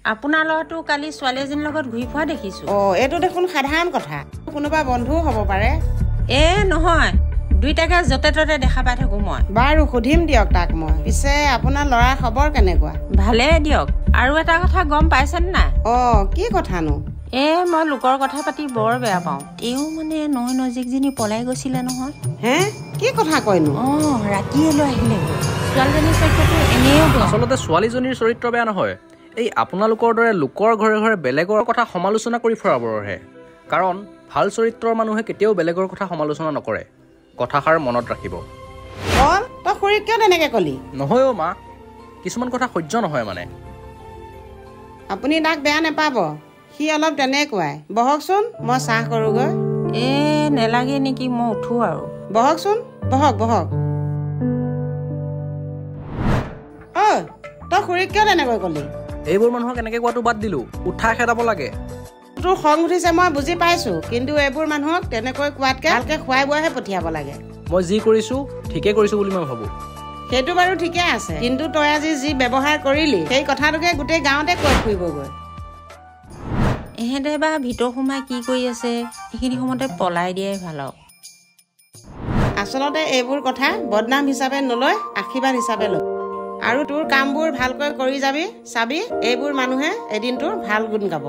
আপোনাৰ ল'ৰাটো কালি ছোৱালী এজনীৰ লগত ঘূৰি ফুৰা দেখিছো। এইটো দেখোন সাধাৰণ কথা। কোনোবা বন্ধুও হ'ব পাৰে। নহয়, দুইটাকে য'তে ত'তে দেখা পাই থাকো মই। বাৰু সুধিম দিয়ক তাক মই। পিছে আপোনাৰ ল'ৰাৰ খবৰ কেনেকুৱা? ভালে দিয়ক। আৰু এটা কথা গম পাইছেনে নাই? কি কথানো? মই লোকৰ কথা পাতি বৰ বেয়া পাওঁ। তেওঁ মানে নৈ নজিকজনী পলাই গৈছিলে নহয়। কি কথা কয়নো? ৰাতিয়ে লৈ আহিলে। ছোৱালীজনীৰ চৰিত্ৰটো এনেও আচলতে ছোৱালীজনীৰ চৰিত্ৰ বেয়া নহয়, এই আপোনালোকৰ দৰে লোকৰ ঘৰে ঘৰে বেলেগৰ কথা সমালোচনা কৰি ফুৰাবোৰহে। কাৰণ ভাল চৰিত্ৰৰ মানুহে কেতিয়াও বেলেগৰ কথা সমালোচনা নকৰে। কথাষাৰ মনত ৰাখিব। তই খুৰীক কিয় তেনেকে কলি? নহয় মা, কিছুমান কথা সহ্য নহয় মানে। আপুনি তাক বেয়া নাপাব, সি অলপ তেনেকুৱাই। বহকচোন, মই চাহ কৰোগৈ। নেলাগে নেকি, মই উঠো আৰু। বহকচোন, বহক। তই খুৰীক কিয় তেনেকৈ কলি? এইবোৰ মানুহক এনেকে কোৱাটো বাদ দিলো, উঠাই খেদাব লাগে। তোৰ খং উঠিছে মই বুজি পাইছো, কিন্তু এইবোৰ মানুহক তেনেকৈ কোৱাতকে ভালকে খুৱাই বোৱাহে পঠিয়াব লাগে। মই যি কৰিছো ঠিকে কৰিছো বুলি মই ভাবো। সেইটো বাৰু ঠিকে আছে, কিন্তু তই আজি যি ব্যৱহাৰ কৰিলি সেই কথাটোকে গোটেই গাঁৱতে কৈ ফুৰিবগৈ। এহেঁতে বা ভিতৰ সোমাই কি কৰি আছে, এইখিনি সময়তে পলাই দিয়াই ভাল আৰু। আচলতে এইবোৰ কথা বদনাম হিচাপে নলৈ আশীৰ্বাদ হিচাপে লৈ, আৰু তোৰ কামবোৰ ভালকৈ কৰি যাবি, চাবি এইবোৰ মানুহে এদিন তোৰ ভাল গুণ গাব।